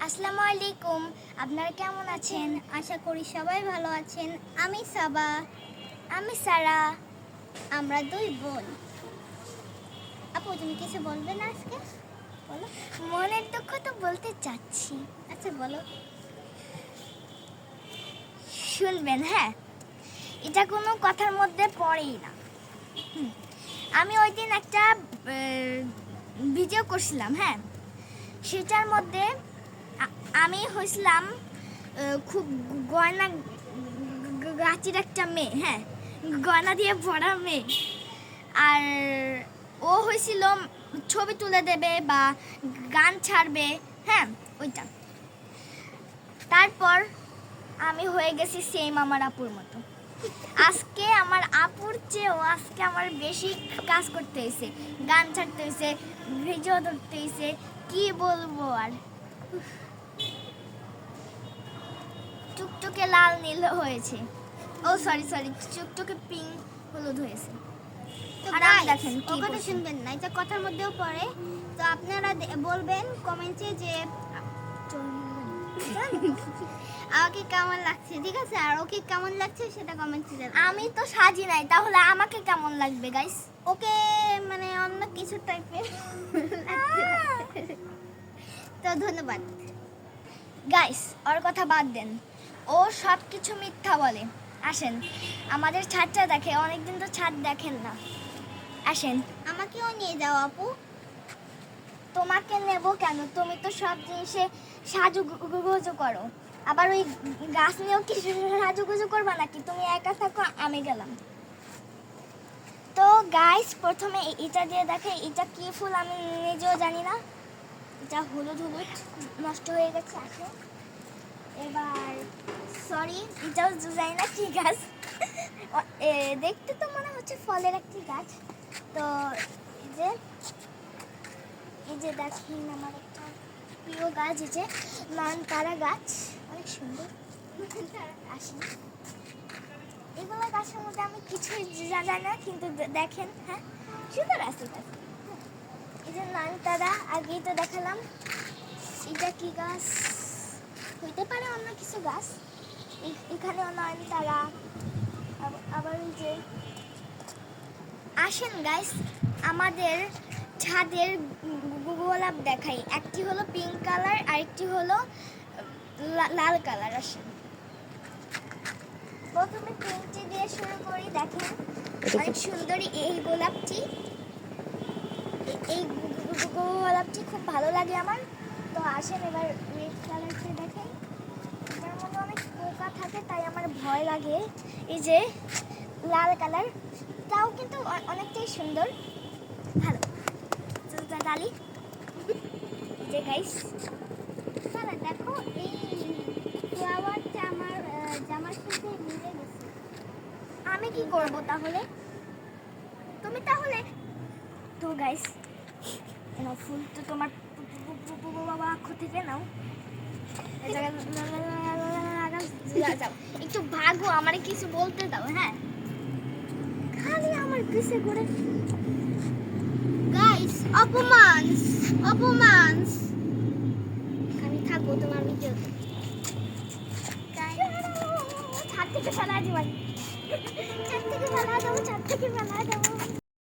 আসসালামু আলাইকুম। আপনারা কেমন আছেন? আশা করি সবাই ভালো আছেন। আমি সাবা। আমি সারা। আমরা দুই বোন। আপু তুমি কিছু বলবে না আজকে? বলো। মনের দুঃখ তো বলতে চাচ্ছি। আচ্ছা বলো। শুনবেন, হ্যাঁ, এটা কোনো কথার মধ্যে পড়েই না। আমি ওই দিন একটা ভিডিও করছিলাম, হ্যাঁ, সেটার মধ্যে আমি হয়েছিলাম খুব গয়না গাছের একটা মেয়ে, হ্যাঁ, গয়না দিয়ে ভরা মেয়ে। আর ও হয়েছিল ছবি তুলে দেবে বা গান ছাড়বে, হ্যাঁ, ওইটা। তারপর আমি হয়ে গেছি সেম আমার আপুর মতো। আজকে আমার আপুর চেয়েও আজকে আমার বেশি কাজ করতে হয়েছে, গান ছাড়তে হয়েছে, ভিডিও ধরতে হয়েছে, কি বলবো আর। টুকটুকে লাল নীল হয়েছে, ও সরি টুকটুকে পিঙ্ক হলুদ হয়েছে। আর দেখেন কি কথা শুনবেন না, এটা কথার মধ্যেও পড়ে। তো আপনারা বলবেন কমেন্টে যে আমাকে কেমন লাগছে, ঠিক আছে? আর ওকে কেমন লাগছে সেটা কমেন্টে দেবেন। আমি তো সাজি নাই, তাহলে আমাকে কেমন লাগবে গাইস? ওকে মানে অন্য কিছু টাইপের। তো ধন্যবাদ গাইস। ওর কথা বাদ দেন, ও সব কিছু মিথ্যা বলে। আসেন আমাদের ছাদটা দেখে, অনেকদিন তো ছাদ দেখেন না। আসেন আমাকেও নিয়ে যাও আপু। তোমাকে নেব কেন? তুমি তো সব জিনিসে সাজুগুজু করো। আবার ওই গাছ নিয়েও কি সাজুগুজু করবা নাকি? তুমি একা থাকো, আমি গেলাম। তো গাইস প্রথমে এটা দিয়ে দেখে, এটা কি ফুল আমি নিজেও জানি না। এটা হলুদ হলুদ নষ্ট হয়ে গেছে। আসে এবার, সরি, এটাও জানি না কি গাছ। দেখতে তো মনে হচ্ছে ফলের একটি গাছ। তো এই যে দেখেন আমার একটা প্রিয় গাছ, এই যে নয়নতারা গাছ, অনেক সুন্দর। আসেন, এগুলো গাছের মধ্যে আমি কিছুই জানি না, কিন্তু দেখেন, হ্যাঁ, সুন্দর আছে গাছ। এই যে নয়নতারা আগেই তো দেখালাম। এটা কি গাছ হইতে পারে? অন্য কিছু গাছ। এখানে নয়নতারা। আবার ওই যে, আসেন গাইস আমাদের ছাদের গোলাপ দেখাই। একটি হলো পিঙ্ক কালার, আরেকটি হলো লাল কালার। আসেন প্রথমে পিঙ্কটি দিয়ে শুরু করি। দেখেন অনেক সুন্দরী এই গোলাপটি। এই গোলাপটি খুব ভালো লাগে আমার। তো আসেন এবার রেড কালারটি দেখেন। এটার মধ্যে অনেক পোকা থাকে, তাই আমার ভয় লাগে। এই যে লাল কালার, তাও কিন্তু অনেকটাই সুন্দর, ভালো। ডালি যে গাইস, তাহলে দেখো এই ফ্লাওয়ারটা আমার জামার সাথে মিলে গেছে। আমি কি করব তাহলে? তুমি তাহলে তো গাইস, ফুল তো তোমার বাবা থেকে নাও। একটু ভাগো, আমারে কিছু বলতে দাও। হ্যাঁ, খালি আমার পিছে করে গাইস। অপমান আমি থাকবো তোমার ভিডিওতে। ছাদ থেকে ফেলা যাবো, ছাদ থেকে ফেলা যাবো, ছাদ থেকে ফেলা যাবো।